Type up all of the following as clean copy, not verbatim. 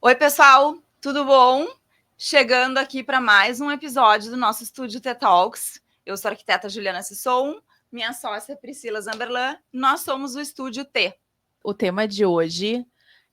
Oi, pessoal, tudo bom? Chegando aqui para mais um episódio do nosso estúdio T-Talks. Eu sou a arquiteta Juliana Sisson, minha sócia Priscila Zamberlan, nós somos o Estúdio T. O tema de hoje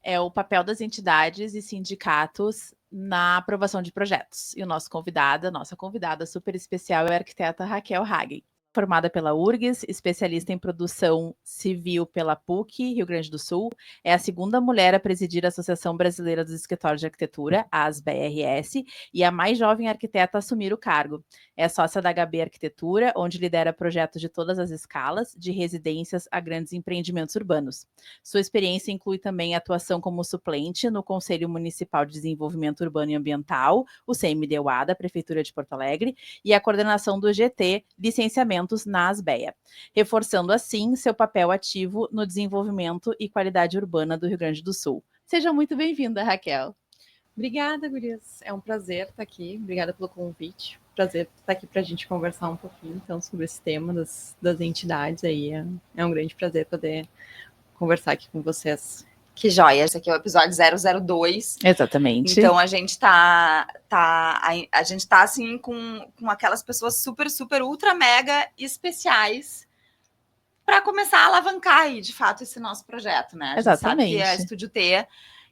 é o papel das entidades e sindicatos na aprovação de projetos. E nossa convidada super especial é a arquiteta Raquel Hagen. Formada pela URGS, especialista em produção civil pela PUC, Rio Grande do Sul, é a segunda mulher a presidir a Associação Brasileira dos Escritórios de Arquitetura, a ASBRS, e a mais jovem arquiteta a assumir o cargo. É sócia da HB Arquitetura, onde lidera projetos de todas as escalas, de residências a grandes empreendimentos urbanos. Sua experiência inclui também atuação como suplente no Conselho Municipal de Desenvolvimento Urbano e Ambiental, o CMDUA, da Prefeitura de Porto Alegre, e a coordenação do GT, licenciamento na ASBEA, reforçando assim seu papel ativo no desenvolvimento e qualidade urbana do Rio Grande do Sul. Seja muito bem-vinda, Raquel. Obrigada, gurias. É um prazer estar aqui. Obrigada pelo convite. Prazer estar aqui para a gente conversar um pouquinho então, sobre esse tema das entidades. Aí. É um grande prazer poder conversar aqui com vocês. Que joia, esse aqui é o episódio 002. Exatamente. Então a gente tá assim com aquelas pessoas super, super, ultra, mega especiais para começar a alavancar aí, de fato, esse nosso projeto, né? A gente sabe que a Estúdio T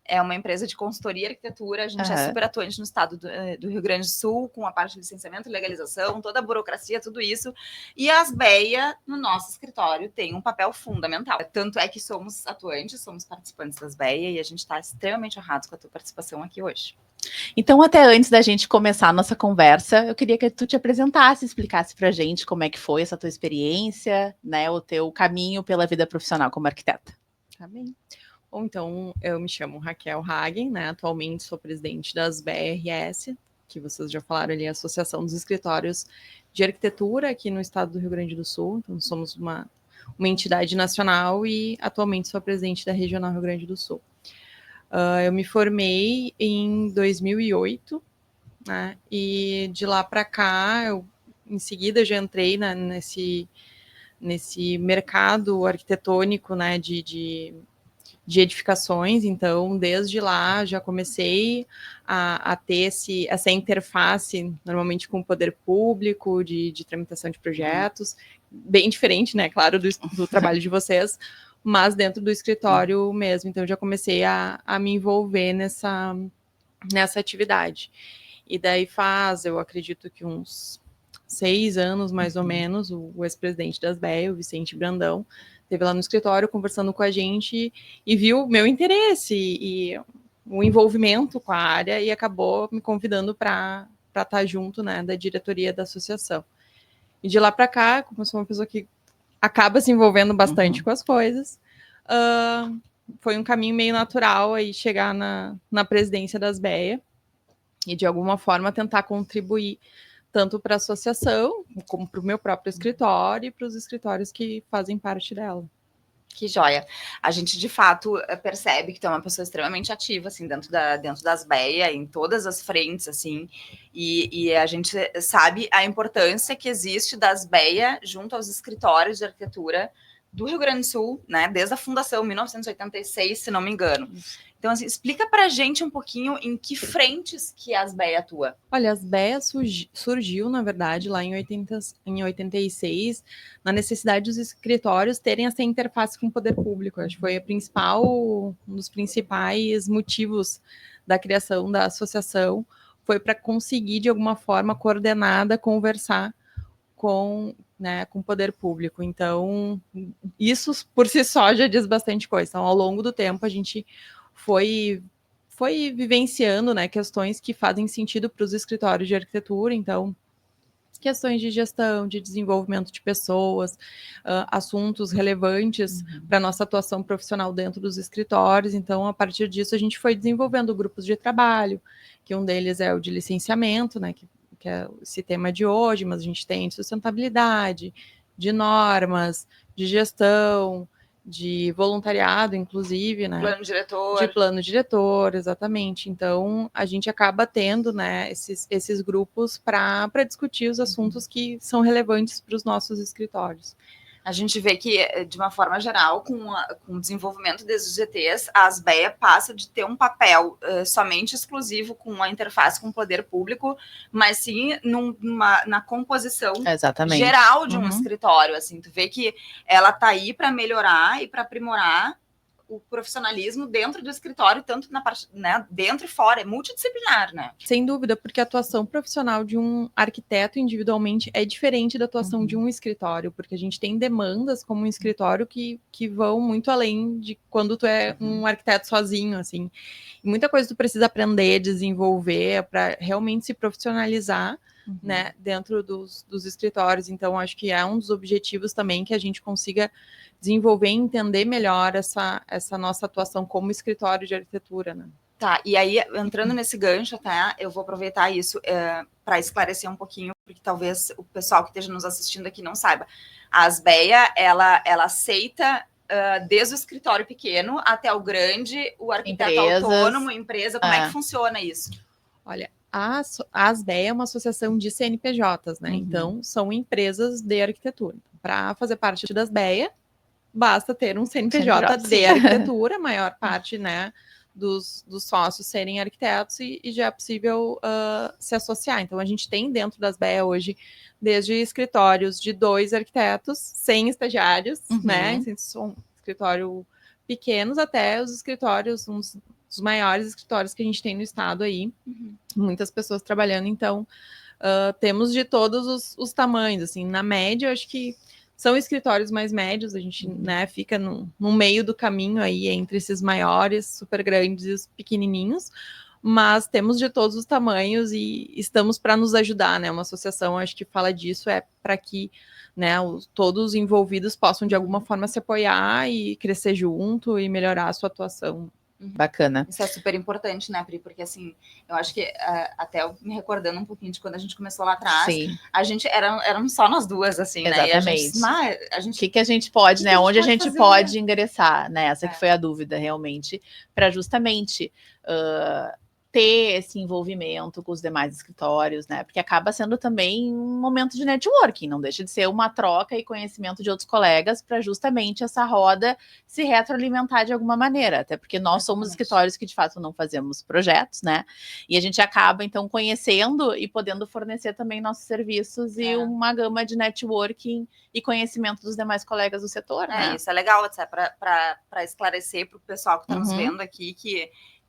é uma empresa de consultoria e arquitetura, a gente é super atuante no estado do Rio Grande do Sul, com a parte de licenciamento, legalização, toda a burocracia, tudo isso. E a ASBEA, no nosso escritório, tem um papel fundamental. Tanto é que somos atuantes, somos participantes da ASBEA e a gente está extremamente honrados com a tua participação aqui hoje. Então, até antes da gente começar a nossa conversa, eu queria que tu te apresentasse, explicasse pra gente como é que foi essa tua experiência, né, o teu caminho pela vida profissional como arquiteta. Tá bem. Bom, então, eu me chamo Raquel Hagen, né? Atualmente sou presidente das BRS, que vocês já falaram ali, a Associação dos Escritórios de Arquitetura aqui no estado do Rio Grande do Sul. Então, somos uma entidade nacional e atualmente sou a presidente da Regional Rio Grande do Sul. Eu me formei em 2008, né? E de lá para cá, eu em seguida já entrei nesse mercado arquitetônico, né? De edificações, então desde lá já comecei a ter essa interface, normalmente com o poder público, de tramitação de projetos, bem diferente, né, claro, do trabalho de vocês, mas dentro do escritório mesmo, então já comecei a me envolver nessa atividade. E daí eu acredito que uns 6 anos, mais ou menos, o ex-presidente das BEA, o Vicente Brandão, esteve lá no escritório conversando com a gente e viu meu interesse e o envolvimento com a área e acabou me convidando para estar junto, né, da diretoria da associação. E de lá para cá, como eu sou uma pessoa que acaba se envolvendo bastante com as coisas, foi um caminho meio natural aí chegar na presidência das BEA e de alguma forma tentar contribuir tanto para a associação, como para o meu próprio escritório e para os escritórios que fazem parte dela. Que joia. A gente, de fato, percebe que tu é uma pessoa extremamente ativa, assim, dentro das BEA, em todas as frentes, assim, e a gente sabe a importância que existe das BEA junto aos escritórios de arquitetura do Rio Grande do Sul, né, desde a fundação, 1986, se não me engano. Então, assim, explica pra gente um pouquinho em que frentes que a ASBEA atua. Olha, a ASBEA surgiu, na verdade, lá em 86, na necessidade dos escritórios terem essa interface com o poder público. Acho que foi um dos principais motivos da criação da associação, foi para conseguir, de alguma forma, coordenada, conversar com o poder público. Então, isso por si só já diz bastante coisa. Então, ao longo do tempo, a gente foi vivenciando, né, questões que fazem sentido para os escritórios de arquitetura, então questões de gestão, de desenvolvimento de pessoas, assuntos relevantes para a nossa atuação profissional dentro dos escritórios. Então, a partir disso, a gente foi desenvolvendo grupos de trabalho, que um deles é o de licenciamento, né, que é esse tema de hoje, mas a gente tem de sustentabilidade, de normas, de gestão, de voluntariado, inclusive, né? Plano diretor. De plano diretor, exatamente. Então, a gente acaba tendo, né, esses grupos para discutir os assuntos que são relevantes para os nossos escritórios. A gente vê que, de uma forma geral, com o desenvolvimento desses GTs, a ASBEA passa de ter um papel somente exclusivo com a interface com o poder público, mas sim na composição geral de um escritório. Assim, tu vê que ela está aí para melhorar e para aprimorar o profissionalismo dentro do escritório, tanto na parte, né, dentro e fora, é multidisciplinar, né? Sem dúvida, porque a atuação profissional de um arquiteto individualmente é diferente da atuação de um escritório, porque a gente tem demandas como um escritório que vão muito além de quando tu é um arquiteto sozinho, assim. E muita coisa tu precisa aprender, desenvolver para realmente se profissionalizar, né, dentro dos escritórios. Então, acho que é um dos objetivos também que a gente consiga desenvolver e entender melhor essa nossa atuação como escritório de arquitetura, né? Tá, e aí, entrando nesse gancho, tá, eu vou aproveitar isso para esclarecer um pouquinho, porque talvez o pessoal que esteja nos assistindo aqui não saiba. A ASBEA, ela aceita desde o escritório pequeno até o grande, o arquiteto autônomo, empresa, como é que funciona isso? Olha, a ASBEA é uma associação de CNPJs, né? Então, são empresas de arquitetura. Para fazer parte da ASBEA, basta ter um CNPJ de arquitetura, a maior parte, né, dos sócios serem arquitetos e já é possível se associar. Então, a gente tem dentro das ASBEA hoje, desde escritórios de 2 arquitetos, sem estagiários, né, são escritório pequenos até os escritórios, os maiores escritórios que a gente tem no estado aí, muitas pessoas trabalhando. Então, temos de todos os tamanhos, assim, na média, eu acho que são escritórios mais médios, a gente, né, fica no meio do caminho aí entre esses maiores, super grandes e os pequenininhos, mas temos de todos os tamanhos e estamos para nos ajudar, né? Uma associação, acho que fala disso, é para que, né, todos os envolvidos possam de alguma forma se apoiar e crescer junto e melhorar a sua atuação. Bacana. Isso é super importante, né, Pri? Porque, assim, eu acho que, até me recordando um pouquinho de quando a gente começou lá atrás, a gente, eram só nós duas, assim, né? Exatamente. E a gente... O que a gente pode, né? Onde a gente pode ingressar, né? Essa que foi a dúvida, realmente, para justamente ter esse envolvimento com os demais escritórios, né? Porque acaba sendo também um momento de networking, não deixa de ser uma troca e conhecimento de outros colegas para justamente essa roda se retroalimentar de alguma maneira, até porque nós somos escritórios que de fato não fazemos projetos, né? E a gente acaba então conhecendo e podendo fornecer também nossos serviços e uma gama de networking e conhecimento dos demais colegas do setor, né? Isso é legal, para esclarecer para o pessoal que está nos vendo aqui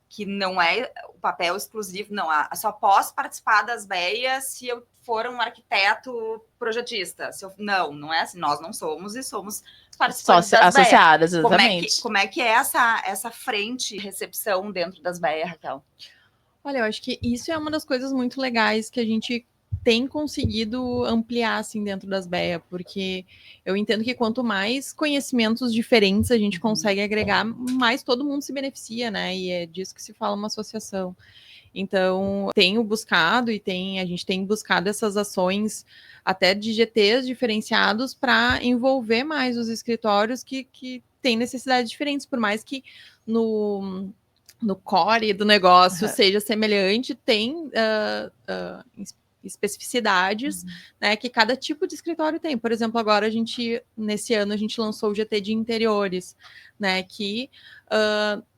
que não é o papel exclusivo, não, só posso participar das ASBEA se eu for um arquiteto projetista. Não é assim, nós não somos e somos participantes das associadas, exatamente. Como é que é essa frente de recepção dentro das ASBEA, Raquel? Olha, eu acho que isso é uma das coisas muito legais que a gente tem conseguido ampliar, assim, dentro das ASBEA, porque eu entendo que quanto mais conhecimentos diferentes a gente consegue agregar, mais todo mundo se beneficia, né? E é disso que se fala uma associação. Então, tenho buscado a gente tem buscado essas ações até de GTs diferenciados para envolver mais os escritórios que têm necessidades diferentes, por mais que no core do negócio seja semelhante, tem especificidades, né, que cada tipo de escritório tem. Por exemplo, agora nesse ano, a gente lançou o GT de interiores, né, que,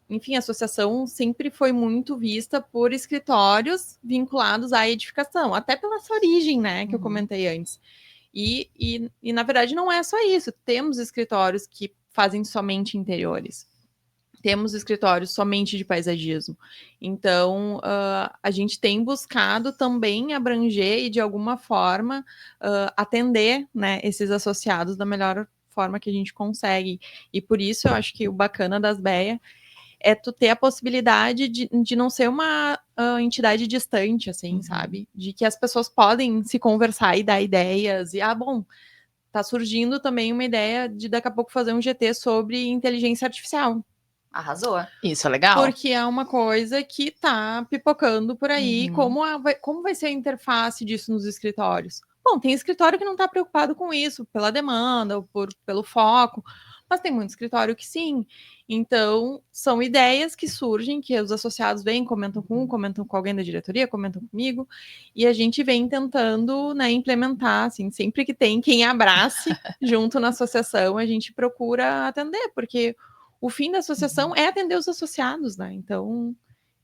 enfim, a associação sempre foi muito vista por escritórios vinculados à edificação, até pela sua origem, né, que eu comentei antes. E, na verdade, não é só isso. Temos escritórios que fazem somente interiores. Temos escritórios somente de paisagismo. Então, a gente tem buscado também abranger e, de alguma forma, atender, né, esses associados da melhor forma que a gente consegue. E por isso, eu acho que o bacana das ASBEA é tu ter a possibilidade de não ser uma entidade distante, assim, sabe? De que as pessoas podem se conversar e dar ideias. E, bom, tá surgindo também uma ideia de daqui a pouco fazer um GT sobre inteligência artificial. Arrasou. Isso é legal. Porque é uma coisa que tá pipocando por aí. Como vai ser a interface disso nos escritórios? Bom, tem escritório que não está preocupado com isso, pela demanda, ou pelo foco, mas tem muito escritório que sim. Então, são ideias que surgem, que os associados vêm, comentam com um, comentam com alguém da diretoria, comentam comigo, e a gente vem tentando, né, implementar, assim, sempre que tem quem abrace junto na associação, a gente procura atender, porque o fim da associação é atender os associados, né? Então,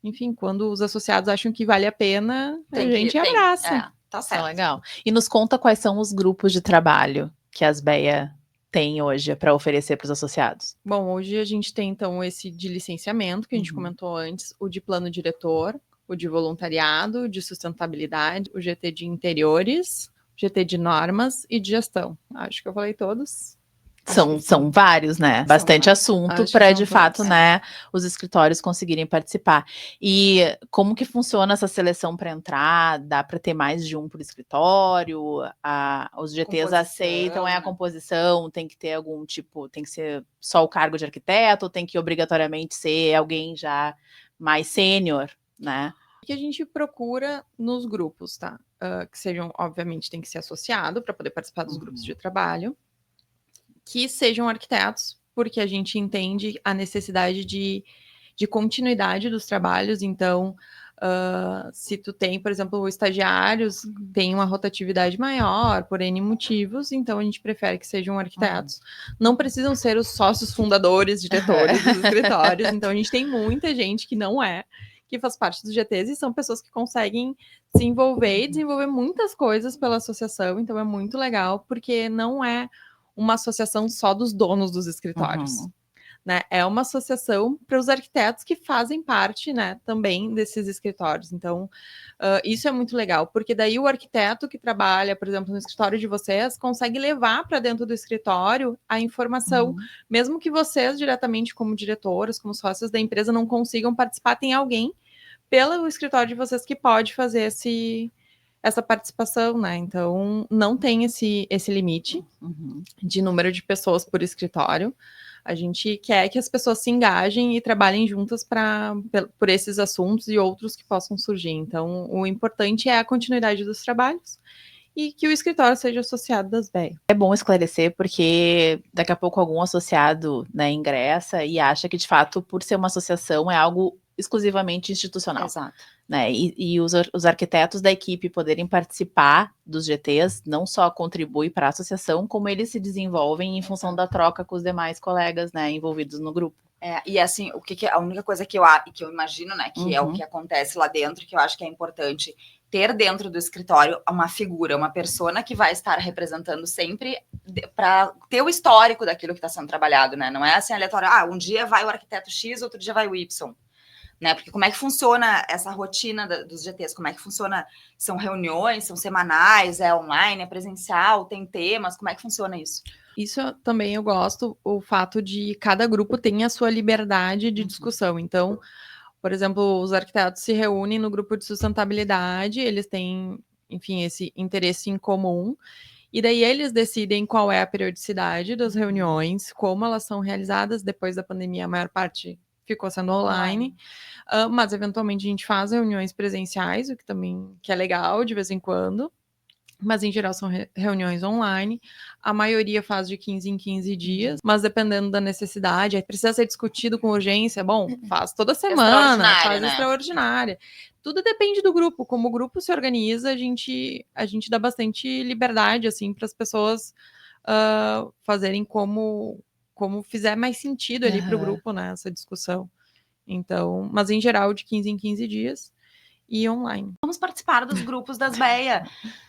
enfim, quando os associados acham que vale a pena, a gente abraça. Tá Isso é certo. legal. E nos conta quais são os grupos de trabalho que as BEA tem hoje para oferecer para os associados. Bom, hoje a gente tem, então, esse de licenciamento, que a gente comentou antes, o de plano diretor, o de voluntariado, o de sustentabilidade, o GT de interiores, o GT de normas e de gestão. Acho que eu falei todos. São vários, né? Bastante assunto para, de fato, né, os escritórios conseguirem participar. E como que funciona essa seleção para entrar? Dá para ter mais de um por escritório? Os GTs aceitam a composição? Tem que ter algum tipo, tem que ser só o cargo de arquiteto? Ou tem que obrigatoriamente ser alguém já mais sênior, né? O que a gente procura nos grupos, tá? Que sejam, obviamente, tem que ser associado para poder participar dos grupos de trabalho. Que sejam arquitetos, porque a gente entende a necessidade de continuidade dos trabalhos. Então, se tu tem, por exemplo, estagiários, tem uma rotatividade maior, por N motivos, então a gente prefere que sejam arquitetos. Não precisam ser os sócios fundadores, diretores dos escritórios, então a gente tem muita gente que não é, que faz parte dos GTs, e são pessoas que conseguem se envolver e desenvolver muitas coisas pela associação, então é muito legal, porque não é uma associação só dos donos dos escritórios. Né? É uma associação para os arquitetos que fazem parte, né, também desses escritórios. Então, isso é muito legal, porque daí o arquiteto que trabalha, por exemplo, no escritório de vocês, consegue levar para dentro do escritório a informação, mesmo que vocês, diretamente como diretoras, como sócios da empresa, não consigam participar, tem alguém pelo escritório de vocês que pode fazer essa participação, né? Então, não tem esse limite de número de pessoas por escritório. A gente quer que as pessoas se engajem e trabalhem juntas por esses assuntos e outros que possam surgir. Então, o importante é a continuidade dos trabalhos e que o escritório seja associado das BEA. É bom esclarecer, porque daqui a pouco algum associado, né, ingressa e acha que, de fato, por ser uma associação, é algo exclusivamente institucional. Exato. Né? E os arquitetos da equipe poderem participar dos GTs não só contribui para a associação, como eles se desenvolvem em função da troca com os demais colegas, né, envolvidos no grupo. E assim, a única coisa que eu imagino, né, que é o que acontece lá dentro, que eu acho que é importante ter dentro do escritório uma figura, uma persona que vai estar representando sempre para ter o histórico daquilo que está sendo trabalhado, né? Não é assim aleatório, um dia vai o arquiteto X, outro dia vai o Y. Né? Porque como é que funciona essa rotina dos GTs? Como é que funciona? São reuniões, são semanais, é online, é presencial, tem temas? Como é que funciona isso? Isso também eu gosto, o fato de cada grupo tem a sua liberdade de discussão. Então, por exemplo, os arquitetos se reúnem no grupo de sustentabilidade, eles têm, enfim, esse interesse em comum, e daí eles decidem qual é a periodicidade das reuniões, como elas são realizadas. Depois da pandemia, a maior parte ficou sendo online, mas eventualmente a gente faz reuniões presenciais, o que também é legal de vez em quando, mas em geral são reuniões online. A maioria faz de 15 em 15 dias, mas dependendo da necessidade, precisa ser discutido com urgência, bom, faz toda semana, faz extraordinária. Tudo depende do grupo, como o grupo se organiza, a gente dá bastante liberdade, assim, para as pessoas fazerem como fizer mais sentido ali para o grupo, né, essa discussão. Então, mas em geral de 15 em 15 dias e online. Vamos participar dos grupos das BEA.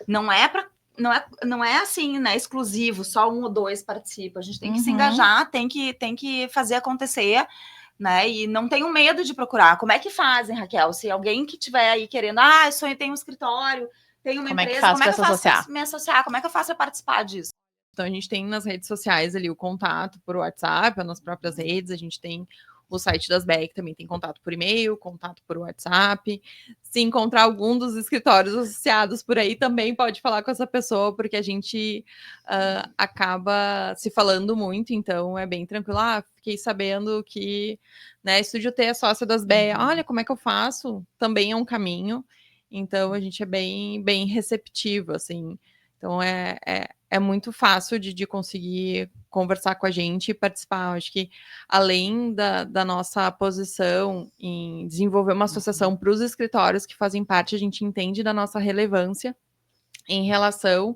Não é assim, né, exclusivo, só 1 ou 2 participam. A gente tem que se engajar, tem que fazer acontecer, né? E não tenham medo de procurar. Como é que fazem, Raquel? Se alguém que estiver aí querendo, eu tenho um escritório, tenho uma empresa, como é que eu faço para me associar? Como é que eu faço para participar disso? Então, a gente tem nas redes sociais ali o contato por WhatsApp, nas próprias redes, a gente tem o site das BEA, que também tem contato por e-mail, contato por WhatsApp. Se encontrar algum dos escritórios associados por aí, também pode falar com essa pessoa, porque a gente acaba se falando muito, então é bem tranquilo. Fiquei sabendo que, né, Estúdio T é sócia das BEA. Olha, como é que eu faço? Também é um caminho. Então, a gente é bem, bem receptivo, assim. Então, é é muito fácil de conseguir conversar com a gente e participar. Eu acho que, além da nossa posição em desenvolver uma associação para os escritórios que fazem parte, a gente entende da nossa relevância em relação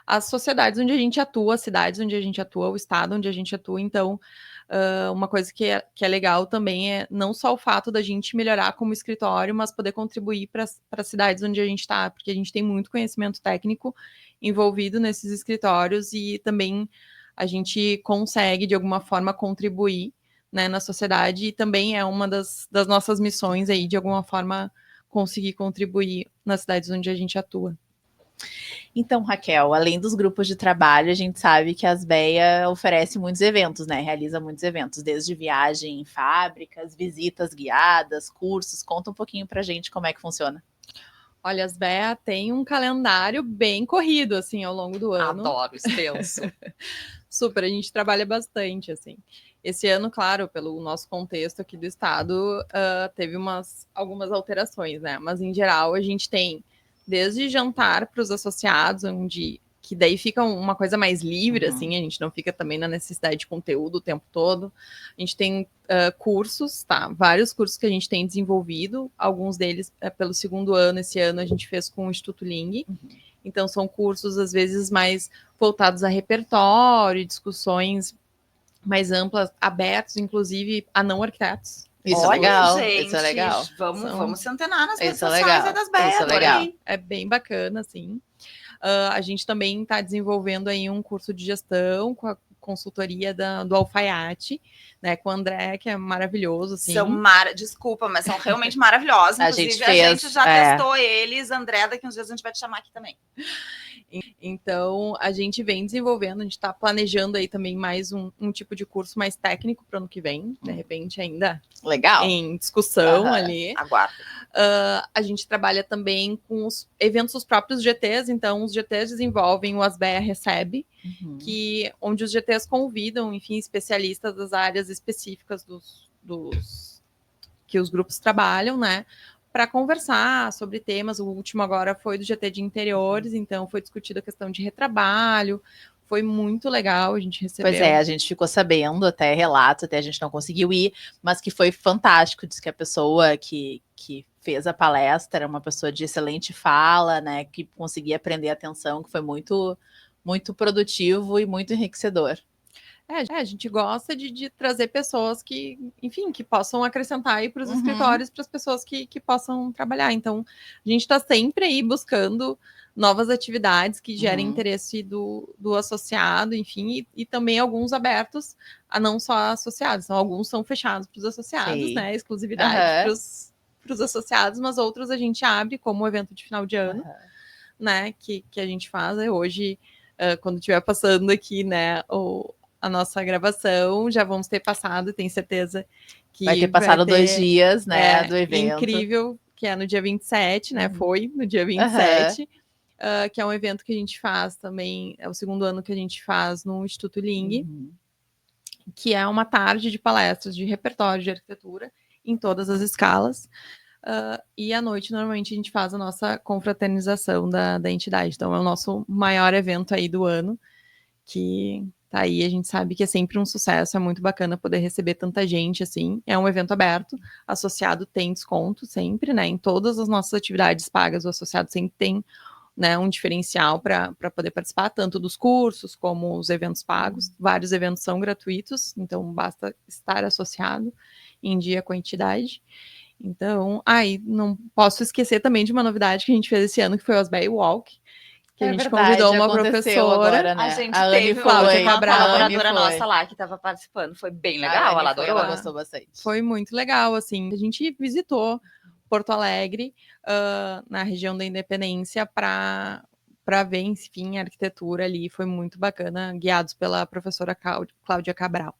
às sociedades onde a gente atua, as cidades onde a gente atua, o estado onde a gente atua. Então, uma coisa que é legal também é não só o fato da gente melhorar como escritório, mas poder contribuir para as cidades onde a gente está, porque a gente tem muito conhecimento técnico envolvido nesses escritórios e também a gente consegue, de alguma forma, contribuir, né, na sociedade, e também é uma das nossas missões aí, de alguma forma, conseguir contribuir nas cidades onde a gente atua. Então, Raquel, além dos grupos de trabalho, a gente sabe que a Asbeia oferece muitos eventos, né? Realiza muitos eventos, desde viagem em fábricas, visitas guiadas, cursos. Conta um pouquinho pra gente como é que funciona. Olha, a Asbeia tem um calendário bem corrido, assim, ao longo do ano. Adoro, extenso. Super, a gente trabalha bastante, assim. Esse ano, claro, pelo nosso contexto aqui do estado, teve algumas alterações, né? Mas, em geral, a gente tem desde jantar para os associados, que daí fica uma coisa mais livre, assim, a gente não fica também na necessidade de conteúdo o tempo todo. A gente tem cursos, tá? Vários cursos que a gente tem desenvolvido, alguns deles pelo segundo ano. Esse ano a gente fez com o Instituto Ling. Então, são cursos, às vezes, mais voltados a repertório, discussões mais amplas, abertos, inclusive, a não arquitetos. Isso é legal, gente, isso é legal. Vamos se antenar nas redes Isso é sociais legal, das Beia, isso é legal. adorei. É bem bacana, assim. A gente também está desenvolvendo aí um curso de gestão com a consultoria do Alfaiate, né, com o André, que é maravilhoso, assim. Desculpa, mas são realmente maravilhosos. Inclusive, a gente já testou eles. André, daqui uns dias a gente vai te chamar aqui também. Então, a gente vem desenvolvendo, a gente está planejando aí também mais um tipo de curso mais técnico para o ano que vem, de repente ainda legal, em discussão ali. Aguardo. A gente trabalha também com os eventos dos próprios GTs, então os GTs desenvolvem o Asbeia Recebe, onde os GTs convidam, enfim, especialistas das áreas específicas que os grupos trabalham, né, para conversar sobre temas. O último agora foi do GT de interiores, então foi discutida a questão de retrabalho, foi muito legal, a gente recebeu. Pois é, a gente ficou sabendo, até relato, até a gente não conseguiu ir, mas que foi fantástico, diz que a pessoa que fez a palestra era uma pessoa de excelente fala, né, que conseguia prender a atenção, que foi muito, muito produtivo e muito enriquecedor. A gente gosta de trazer pessoas que, enfim, que possam acrescentar aí para os escritórios, para as pessoas que possam trabalhar. Então, a gente está sempre aí buscando novas atividades que gerem interesse do associado, enfim, e também alguns abertos a não só associados. Então, alguns são fechados para os associados, né? Exclusividade para os associados, mas outros a gente abre como evento de final de ano, né? Que a gente faz hoje, quando estiver passando aqui, né? A nossa gravação, já vamos ter passado, tenho certeza que vai ter passado 2 dias, né, do evento. Incrível, que é no dia 27, né, foi no dia 27, que é um evento que a gente faz também, é o segundo ano que a gente faz no Instituto Ling, que é uma tarde de palestras de repertório de arquitetura em todas as escalas, e à noite, normalmente, a gente faz a nossa confraternização da entidade. Então, é o nosso maior evento aí do ano, que tá aí, a gente sabe que é sempre um sucesso, é muito bacana poder receber tanta gente, assim. É um evento aberto, associado tem desconto sempre, né? Em todas as nossas atividades pagas, o associado sempre tem, né, um diferencial para poder participar, tanto dos cursos como os eventos pagos. Vários eventos são gratuitos, então basta estar associado em dia com a entidade. Então, não posso esquecer também de uma novidade que a gente fez esse ano, que foi o Asbeia Walk, que a gente convidou uma professora. Agora, né? A gente teve uma colaboradora nossa lá que estava participando. Foi bem legal, ela adorou. Ela gostou bastante. Foi muito legal, assim. A gente visitou Porto Alegre, na região da Independência, para ver, enfim, a arquitetura ali. Foi muito bacana, guiados pela professora Cláudia Cabral.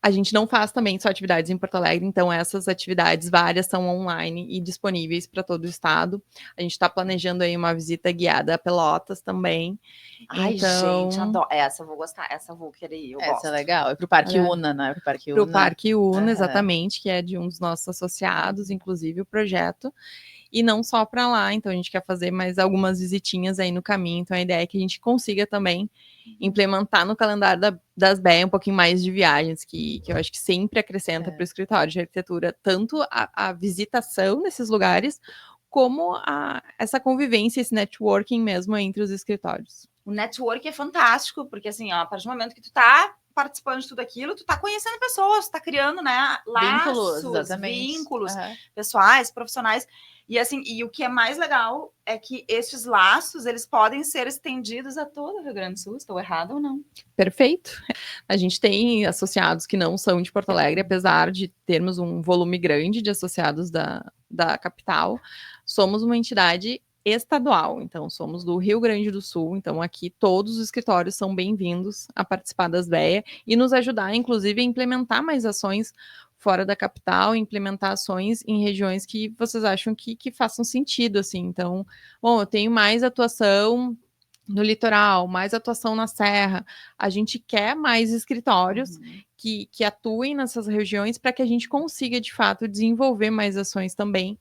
A gente não faz também só atividades em Porto Alegre, então essas atividades várias são online e disponíveis para todo o estado. A gente está planejando aí uma visita guiada a Pelotas também. Ai, então, gente, adoro. Essa eu vou gostar, essa eu vou querer ir, essa é legal. É pro Parque Una, né? Pro Parque Una, exatamente, que é de um dos nossos associados, inclusive o projeto. e não só para lá. Então a gente quer fazer mais algumas visitinhas aí no caminho. Então a ideia é que a gente consiga também implementar no calendário das BEA um pouquinho mais de viagens, que eu acho que sempre acrescenta para o escritório de arquitetura, tanto a visitação nesses lugares, como essa convivência, esse networking mesmo entre os escritórios. O network é fantástico, porque assim, ó, a partir do momento que tu tá participando de tudo aquilo, tu tá conhecendo pessoas, tu tá criando, né, laços, vínculos pessoais, profissionais. E assim, e o que é mais legal é que esses laços, eles podem ser estendidos a todo o Rio Grande do Sul. Estou errada ou não? Perfeito. A gente tem associados que não são de Porto Alegre, apesar de termos um volume grande de associados da capital. Somos uma entidade estadual, então somos do Rio Grande do Sul, então aqui todos os escritórios são bem-vindos a participar das BEA e nos ajudar, inclusive, a implementar mais ações fora da capital, implementar ações em regiões que vocês acham que façam sentido, assim. Então, bom, eu tenho mais atuação no litoral, mais atuação na serra, a gente quer mais escritórios que atuem nessas regiões para que a gente consiga, de fato, desenvolver mais ações também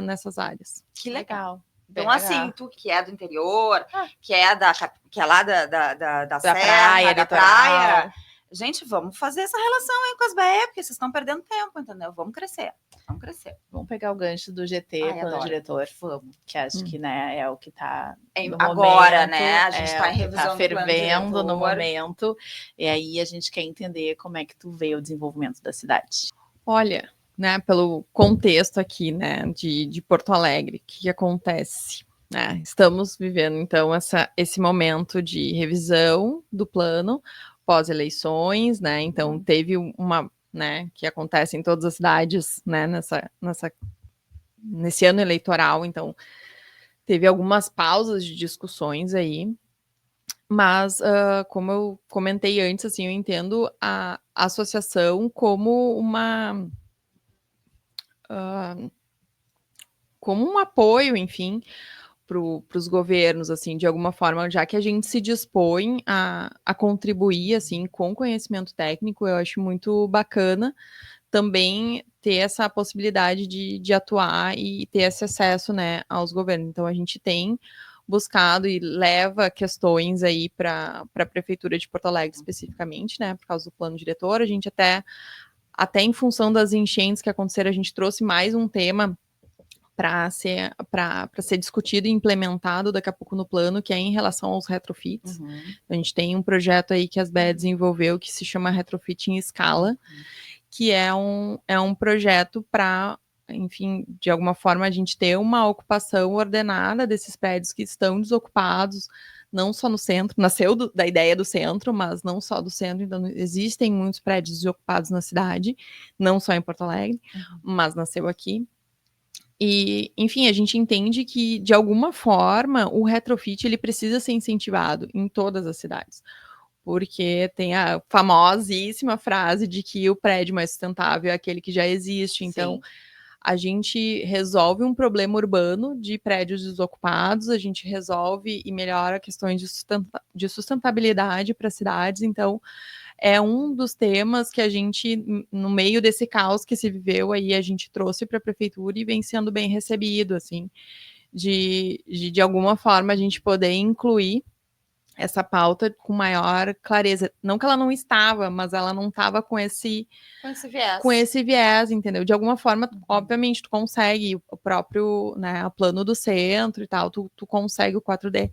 nessas áreas. Que legal. Bem então, legal. assim, tu que é do interior, que é lá da serra, praia, da litoral. praia, gente, vamos fazer essa relação aí com as BE, porque vocês estão perdendo tempo, entendeu? Vamos crescer. Vamos crescer. Vamos pegar o gancho do GT, plano diretor. Vamos. Que acho que, né, é o que está agora, momento, né? A gente está em revisão tá fervendo no diretor. momento. E aí a gente quer entender como é que tu vê o desenvolvimento da cidade. Olha, né, pelo contexto aqui, né, de Porto Alegre, o que acontece? Né? Estamos vivendo, então, esse momento de revisão do plano pós-eleições, né? Então, teve uma, né, que acontece em todas as cidades, né, nesse ano eleitoral, então, teve algumas pausas de discussões aí, mas, como eu comentei antes, assim, eu entendo a associação como como um apoio, enfim, para os governos, assim, de alguma forma, já que a gente se dispõe a contribuir, assim, com conhecimento técnico, eu acho muito bacana também ter essa possibilidade de atuar e ter esse acesso, né, aos governos. Então, a gente tem buscado e leva questões aí para a Prefeitura de Porto Alegre especificamente, né, por causa do plano diretor. A gente até em função das enchentes que aconteceram, a gente trouxe mais um tema para ser discutido e implementado daqui a pouco no plano, que é em relação aos retrofits. A gente tem um projeto aí que as BEA desenvolveu que se chama Retrofit em Escala, que é um projeto para, enfim, de alguma forma a gente ter uma ocupação ordenada desses prédios que estão desocupados, não só no centro, nasceu da ideia do centro, mas não só do centro, então existem muitos prédios desocupados na cidade, não só em Porto Alegre, mas nasceu aqui. E, enfim, a gente entende que, de alguma forma, o retrofit ele precisa ser incentivado em todas as cidades. Porque tem a famosíssima frase de que o prédio mais sustentável é aquele que já existe. Então, a gente resolve um problema urbano de prédios desocupados, a gente resolve e melhora questões de sustentabilidade para cidades. Então, é um dos temas que a gente, no meio desse caos que se viveu aí, a gente trouxe para a prefeitura e vem sendo bem recebido, assim, de alguma forma a gente poder incluir essa pauta com maior clareza. Não que ela não estava, mas ela não estava com esse viés, entendeu? De alguma forma, obviamente, tu consegue o próprio, né, o plano do centro e tal, tu consegue o 4D.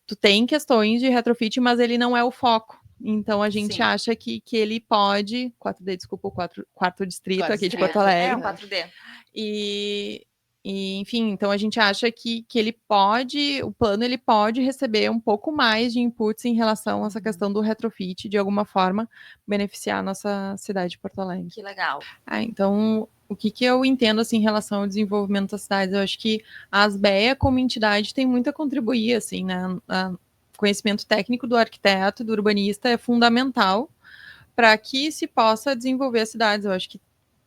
Tu tem questões de retrofit, mas ele não é o foco. Então, a gente acha que ele pode... 4D, desculpa, o quarto distrito aqui de Porto Alegre. É um 4D. E, enfim, então a gente acha que ele pode... O plano, ele pode receber um pouco mais de inputs em relação a essa questão do retrofit, de alguma forma, beneficiar a nossa cidade de Porto Alegre. Que legal. Então... O que eu entendo, assim, em relação ao desenvolvimento das cidades? Eu acho que a ASBEA, como entidade, tem muito a contribuir, assim, né? O conhecimento técnico do arquiteto e do urbanista é fundamental para que se possa desenvolver as cidades. Eu acho que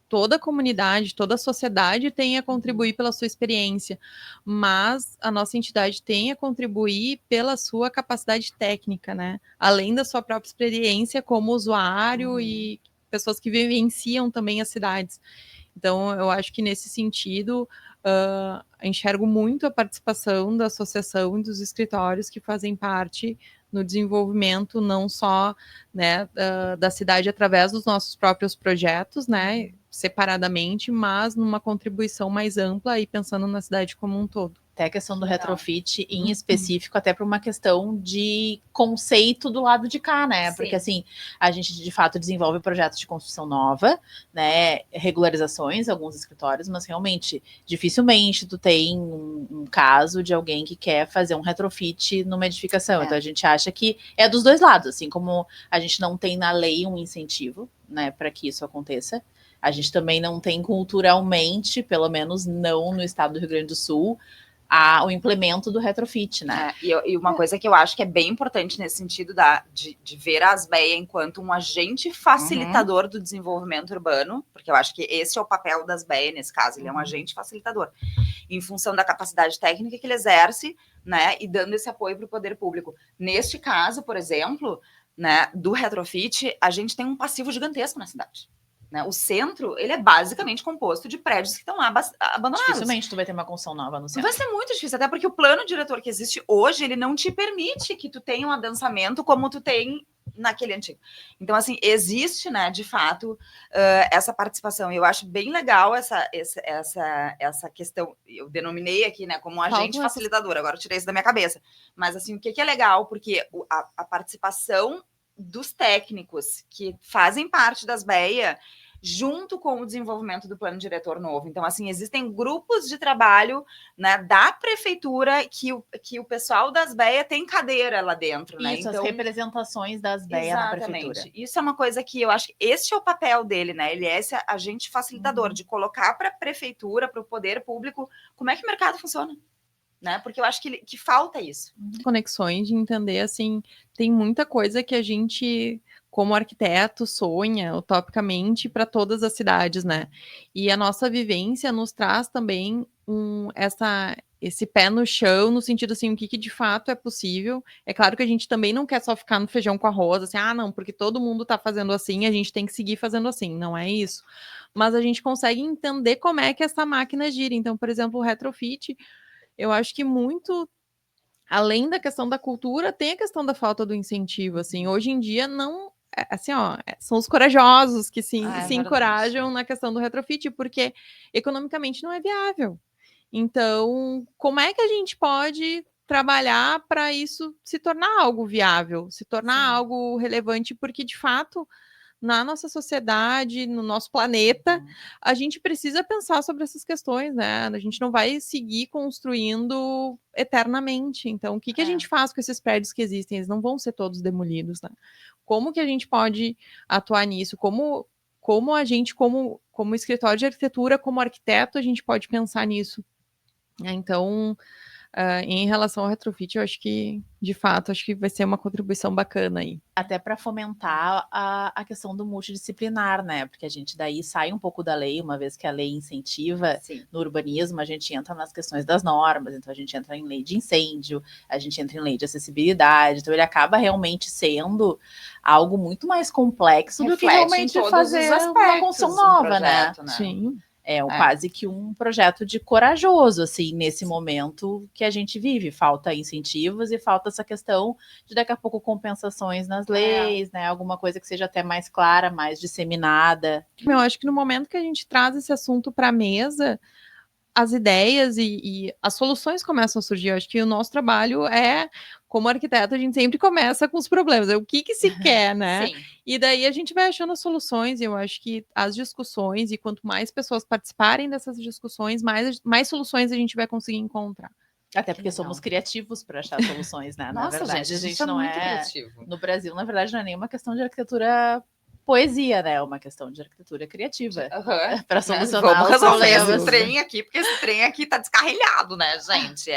toda a comunidade, toda a sociedade tem a contribuir pela sua experiência, mas a nossa entidade tem a contribuir pela sua capacidade técnica, né? Além da sua própria experiência como usuário e pessoas que vivenciam também as cidades. Então, eu acho que nesse sentido, enxergo muito a participação da associação e dos escritórios que fazem parte no desenvolvimento não só, né, da cidade através dos nossos próprios projetos, né, separadamente, mas numa contribuição mais ampla e pensando na cidade como um todo. Até a questão do retrofit em específico, até por uma questão de conceito do lado de cá, né? Sim. Porque, assim, a gente, de fato, desenvolve projetos de construção nova, né? Regularizações, alguns escritórios, mas, realmente, dificilmente tu tem um caso de alguém que quer fazer um retrofit numa edificação. Então, a gente acha que é dos dois lados, assim, como a gente não tem na lei um incentivo, né, para que isso aconteça. A gente também não tem culturalmente, pelo menos não no estado do Rio Grande do Sul, o implemento do retrofit, né? E uma coisa que eu acho que é bem importante nesse sentido de ver a Asbeia enquanto um agente facilitador do desenvolvimento urbano, porque eu acho que esse é o papel da Asbeia nesse caso, ele é um agente facilitador, em função da capacidade técnica que ele exerce, né, e dando esse apoio para o poder público. Neste caso, por exemplo, né, do retrofit, a gente tem um passivo gigantesco na cidade. Né? O centro, ele é basicamente composto de prédios que estão lá abandonados. Dificilmente tu vai ter uma construção nova no centro. Vai ser muito difícil, até porque o plano diretor que existe hoje, ele não te permite que tu tenha um adensamento como tu tem naquele antigo. Então, assim, existe, né, de fato, essa participação. E eu acho bem legal essa questão, eu denominei aqui, né, como um agente facilitador, agora eu tirei isso da minha cabeça. Mas, assim, o que é legal? Porque a participação dos técnicos que fazem parte das BEA, junto com o desenvolvimento do plano diretor novo. Então, assim, existem grupos de trabalho, né, da prefeitura que o pessoal das BEA tem cadeira lá dentro, né? Isso, então, as representações das BEA na prefeitura. Isso é uma coisa que eu acho que este é o papel dele, né? Ele é esse agente facilitador, de colocar para a prefeitura, para o poder público, como é que o mercado funciona. Né? Porque eu acho que falta isso. Conexões de entender, assim, tem muita coisa que a gente, como arquiteto, sonha utopicamente para todas as cidades, né? E a nossa vivência nos traz também esse pé no chão, no sentido assim, o que de fato é possível. É claro que a gente também não quer só ficar no feijão com arroz, assim, não, porque todo mundo está fazendo assim, a gente tem que seguir fazendo assim, não é isso. Mas a gente consegue entender como é que essa máquina gira. Então, por exemplo, o retrofit, eu acho que muito, além da questão da cultura, tem a questão da falta do incentivo, assim, hoje em dia não, assim, são os corajosos que se encorajam na questão do retrofit, porque economicamente não é viável. Então, como é que a gente pode trabalhar para isso se tornar algo viável, se tornar algo relevante, porque de fato, na nossa sociedade, no nosso planeta, a gente precisa pensar sobre essas questões, né? A gente não vai seguir construindo eternamente. Então, o que a gente faz com esses prédios que existem? Eles não vão ser todos demolidos, né? Como que a gente pode atuar nisso? Como a gente, como escritório de arquitetura, como arquiteto, a gente pode pensar nisso? Então, em relação ao retrofit, eu acho que, de fato, acho que vai ser uma contribuição bacana aí. Até para fomentar a questão do multidisciplinar, né? Porque a gente daí sai um pouco da lei, uma vez que a lei incentiva no urbanismo, a gente entra nas questões das normas, então a gente entra em lei de incêndio, a gente entra em lei de acessibilidade, então ele acaba realmente sendo algo muito mais complexo do que realmente fazer uma construção nova, né? Sim. É quase que um projeto de corajoso, assim, nesse momento que a gente vive. Falta incentivos e falta essa questão de, daqui a pouco, compensações nas leis, né? Alguma coisa que seja até mais clara, mais disseminada. Eu acho que no momento que a gente traz esse assunto para a mesa, as ideias e as soluções começam a surgir. Eu acho que o nosso trabalho como arquiteto, a gente sempre começa com os problemas. O que se quer, né? Sim. E daí a gente vai achando as soluções, e eu acho que as discussões, e quanto mais pessoas participarem dessas discussões, mais soluções a gente vai conseguir encontrar. Até porque somos criativos para achar soluções, né? Nossa, na verdade, gente, a gente não muito é... criativo. No Brasil, na verdade, não é nenhuma questão de arquitetura poesia, né? É uma questão de arquitetura criativa. Para solucionar Vamos resolver esse problemas. trem aqui, porque esse trem aqui tá descarrilhado, né, gente?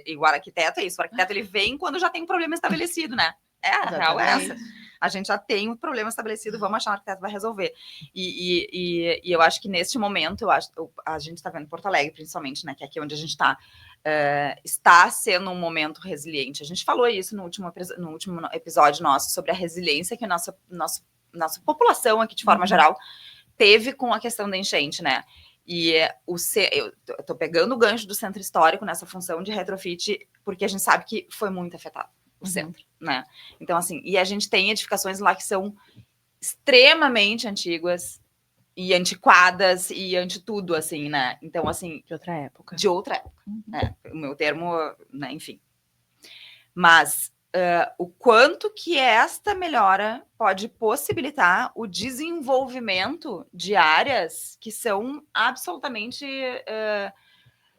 E o arquiteto é isso. O arquiteto, ele vem quando já tem um problema estabelecido, né? A real é essa. A gente já tem um problema estabelecido, vamos achar um arquiteto que vai resolver. E eu acho que neste momento, a gente está vendo Porto Alegre, principalmente, né? Que é aqui onde a gente está. Está sendo um momento resiliente. A gente falou isso no último episódio nosso, sobre a resiliência que a nossa população aqui, de forma geral, teve com a questão da enchente, né? E eu tô pegando o gancho do centro histórico nessa função de retrofit, porque a gente sabe que foi muito afetado o centro, né? Então, assim, e a gente tem edificações lá que são extremamente antigas e antiquadas e anti tudo, assim, né? Então, assim... De outra época. De outra época, né? O meu termo, né? Enfim. Mas o quanto que esta melhora pode possibilitar o desenvolvimento de áreas que são absolutamente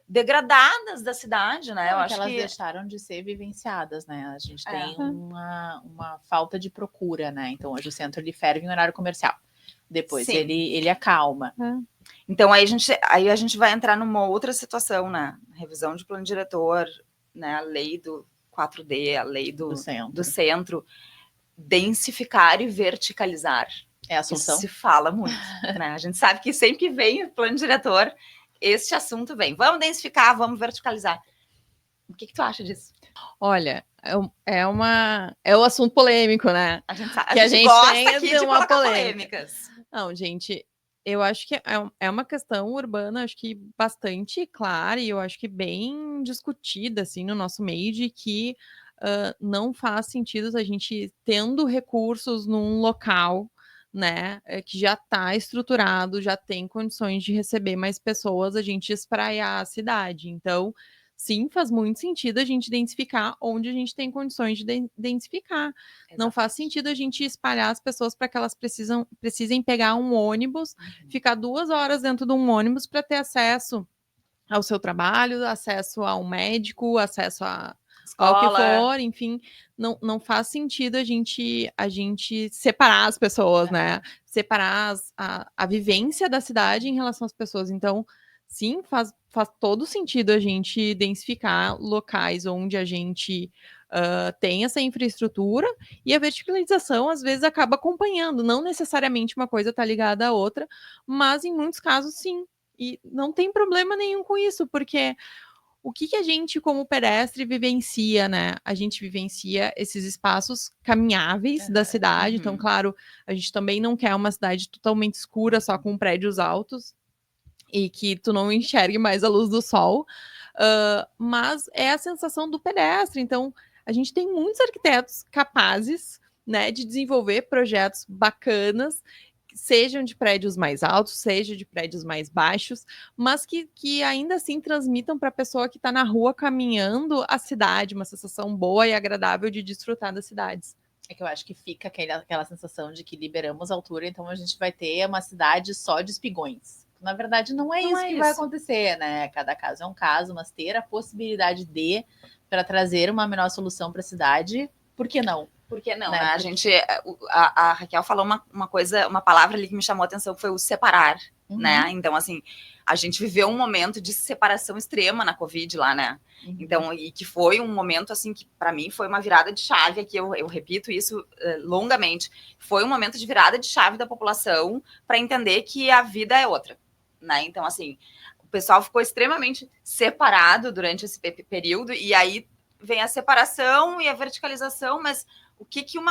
degradadas da cidade, né? Eu acho elas que deixaram de ser vivenciadas, né? A gente tem uma falta de procura, né? Então hoje o centro ele ferve em horário comercial. Depois ele acalma. Então aí a gente vai entrar numa outra situação, né? Revisão de plano diretor, né? A lei do 4D, a lei do centro, densificar e verticalizar. É a solução? Isso se fala muito, né? A gente sabe que sempre que vem o plano diretor, este assunto vem. Vamos densificar, vamos verticalizar. O que tu acha disso? Olha, é um assunto polêmico, né? A gente sabe, que a gente gosta aqui de colocar polêmicas. Não, gente, eu acho que é uma questão urbana, acho que bastante clara e eu acho que bem discutida, assim, no nosso meio, de que não faz sentido a gente tendo recursos num local, né, que já está estruturado, já tem condições de receber mais pessoas, a gente espraiar a cidade. Então, sim, faz muito sentido a gente densificar onde a gente tem condições de densificar. Exatamente. Não faz sentido a gente espalhar as pessoas para que elas precisem pegar um ônibus, ficar 2 horas dentro de um ônibus para ter acesso ao seu trabalho, acesso a um médico, acesso ao que for, enfim, não faz sentido a gente separar as pessoas, né? Separar a vivência da cidade em relação às pessoas. Então, sim, faz todo sentido a gente densificar locais onde a gente tem essa infraestrutura, e a verticalização às vezes acaba acompanhando, não necessariamente uma coisa está ligada à outra, mas em muitos casos sim, e não tem problema nenhum com isso, porque o que a gente, como pedestre, vivencia, né? A gente vivencia esses espaços caminháveis da cidade. Então, claro, a gente também não quer uma cidade totalmente escura, só com prédios altos, e que tu não enxergue mais a luz do sol. Mas é a sensação do pedestre. Então, a gente tem muitos arquitetos capazes, né, de desenvolver projetos bacanas, sejam de prédios mais altos, seja de prédios mais baixos, mas que ainda assim transmitam para a pessoa que está na rua caminhando a cidade, uma sensação boa e agradável de desfrutar das cidades. É que eu acho que fica aquela sensação de que liberamos a altura, então a gente vai ter uma cidade só de espigões. Na verdade, não é isso que vai acontecer, né? Cada caso é um caso, mas ter a possibilidade para trazer uma melhor solução para a cidade, por que não? Por que não? Né? A Raquel falou uma palavra ali que me chamou a atenção, que foi o separar, né? Então, assim, a gente viveu um momento de separação extrema na Covid lá, né? Então, e que foi um momento, assim, que para mim foi uma virada de chave, aqui eu repito isso longamente, foi um momento de virada de chave da população para entender que a vida é outra, né? Então, assim, o pessoal ficou extremamente separado durante esse período, e aí vem a separação e a verticalização, mas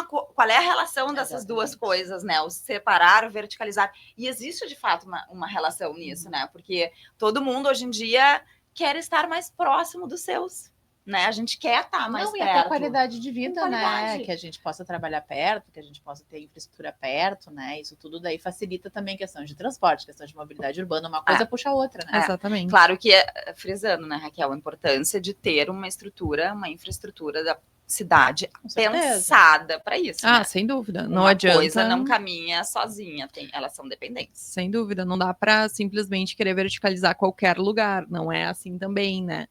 qual é a relação dessas duas coisas, né? O separar, o verticalizar. E existe, de fato, uma relação nisso, né? Porque todo mundo, hoje em dia, quer estar mais próximo dos seus, né? A gente quer estar mais perto. E até qualidade de vida, né? Que a gente possa trabalhar perto, que a gente possa ter infraestrutura perto, né? Isso tudo daí facilita também questão de transporte, questão de mobilidade urbana, uma coisa puxa a outra, né? Exatamente. Claro que, frisando, né, Raquel, a importância de ter uma infraestrutura da cidade pensada para isso. Ah, né? sem dúvida. Não adianta. Uma coisa não caminha sozinha, elas são dependentes. Sem dúvida, não dá para simplesmente querer verticalizar qualquer lugar, não é assim também, né?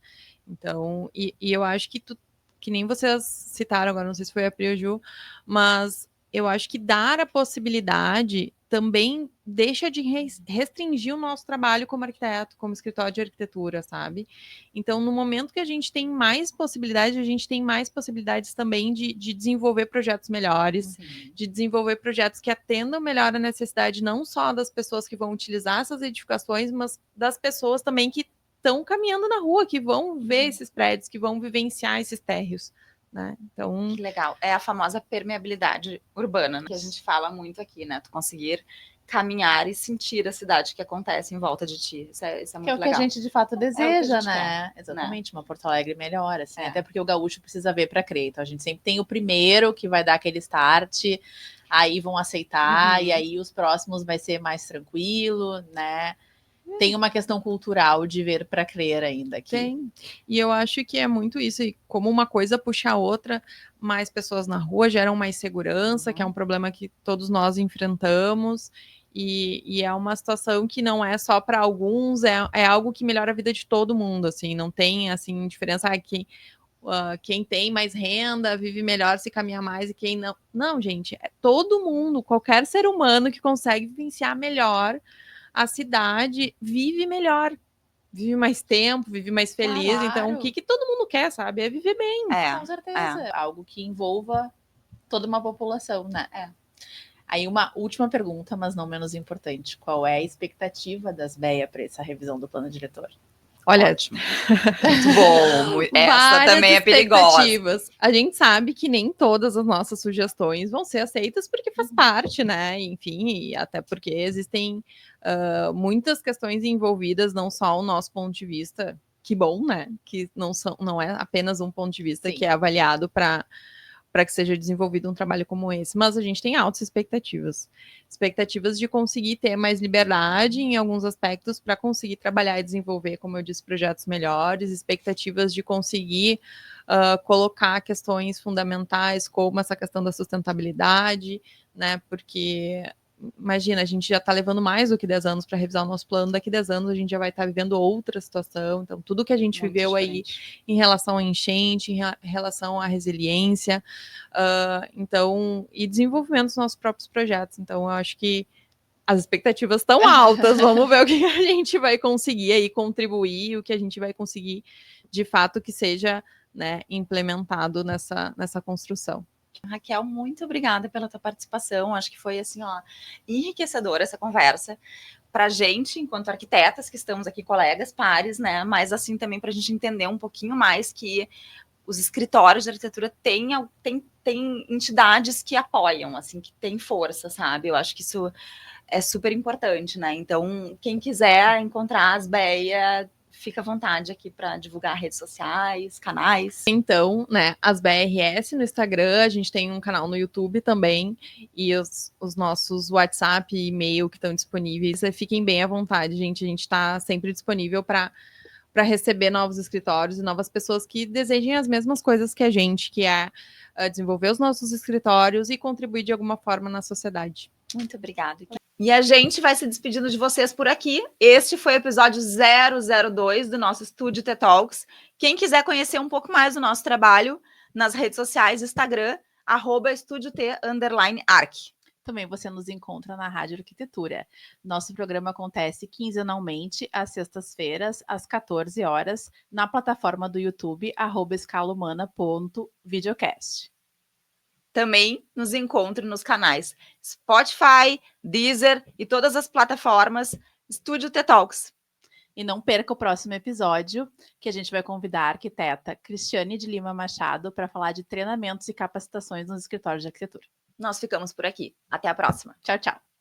Então, e eu acho que nem vocês citaram agora, não sei se foi a Pri ou a Ju, mas eu acho que dar a possibilidade também deixa de restringir o nosso trabalho como arquiteto, como escritório de arquitetura, sabe? Então, no momento que a gente tem mais possibilidades, a gente tem mais possibilidades também de desenvolver projetos melhores, de desenvolver projetos que atendam melhor a necessidade não só das pessoas que vão utilizar essas edificações, mas das pessoas também que estão caminhando na rua, que vão ver esses prédios, que vão vivenciar esses térreos. Né? Então, que legal. É a famosa permeabilidade urbana, né? Que a gente fala muito aqui, né? Tu conseguir caminhar e sentir a cidade que acontece em volta de ti. Isso é Que muito é o que legal. a gente de fato deseja, gente né? quer, Exatamente, uma Porto Alegre melhor, assim, É. até porque o gaúcho precisa ver para crer. Então a gente sempre tem o primeiro que vai dar aquele start, aí vão aceitar, e aí os próximos vai ser mais tranquilo, né? Tem uma questão cultural de ver para crer ainda aqui. Tem. E eu acho que é muito isso. E como uma coisa puxa a outra, mais pessoas na rua geram mais segurança, que é um problema que todos nós enfrentamos. E é uma situação que não é só para alguns, é algo que melhora a vida de todo mundo, assim. Não tem, assim, diferença que quem tem mais renda vive melhor se caminhar mais e quem não. Não, gente, é todo mundo, qualquer ser humano que consegue vivenciar melhor a cidade vive melhor, vive mais tempo, vive mais feliz. Claro. Então, o que todo mundo quer, sabe? É viver bem. Com certeza. Algo que envolva toda uma população, né? Aí uma última pergunta, mas não menos importante. Qual é a expectativa das BEA para essa revisão do plano diretor? Olha, Ótimo. Muito bom. Essa várias também é perigosa. expectativas. A gente sabe que nem todas as nossas sugestões vão ser aceitas porque faz parte, né? Enfim, e até porque existem muitas questões envolvidas, não só o nosso ponto de vista. Que bom, né? Que não é apenas um ponto de vista que é avaliado para que seja desenvolvido um trabalho como esse, mas a gente tem altas expectativas. Expectativas de conseguir ter mais liberdade em alguns aspectos para conseguir trabalhar e desenvolver, como eu disse, projetos melhores, expectativas de conseguir colocar questões fundamentais, como essa questão da sustentabilidade, né? Porque imagina, a gente já está levando mais do que 10 anos para revisar o nosso plano, daqui 10 anos a gente já vai estar vivendo outra situação, então tudo que a gente viveu aí em relação à enchente, em relação à resiliência, então, e desenvolvimento dos nossos próprios projetos, então eu acho que as expectativas estão altas, vamos ver o que a gente vai conseguir aí contribuir, o que a gente vai conseguir de fato que seja, né, implementado nessa construção. Raquel, muito obrigada pela tua participação. Acho que foi assim, ó, enriquecedora essa conversa para a gente, enquanto arquitetas que estamos aqui, colegas, pares, né? Mas assim também para a gente entender um pouquinho mais que os escritórios de arquitetura têm entidades que apoiam, assim, que têm força, sabe? Eu acho que isso é super importante, né? Então, quem quiser encontrar as BEA, fica à vontade aqui para divulgar redes sociais, canais. Então, né, as BRS no Instagram, a gente tem um canal no YouTube também, e os nossos WhatsApp e e-mail que estão disponíveis, fiquem bem à vontade, gente. A gente está sempre disponível para receber novos escritórios e novas pessoas que desejem as mesmas coisas que a gente, que é desenvolver os nossos escritórios e contribuir de alguma forma na sociedade. Muito obrigada. E a gente vai se despedindo de vocês por aqui. Este foi o episódio 002 do nosso Estúdio T-Talks. Quem quiser conhecer um pouco mais do nosso trabalho, nas redes sociais, Instagram, @estudioT_arc. Também você nos encontra na Rádio Arquitetura. Nosso programa acontece quinzenalmente, às sextas-feiras, às 14 horas, na plataforma do YouTube, @escalahumana.videocast. Também nos encontre nos canais Spotify, Deezer e todas as plataformas Estúdio T-Talks. E não perca o próximo episódio, que a gente vai convidar a arquiteta Cristiane de Lima Machado para falar de treinamentos e capacitações nos escritórios de arquitetura. Nós ficamos por aqui. Até a próxima. Tchau, tchau.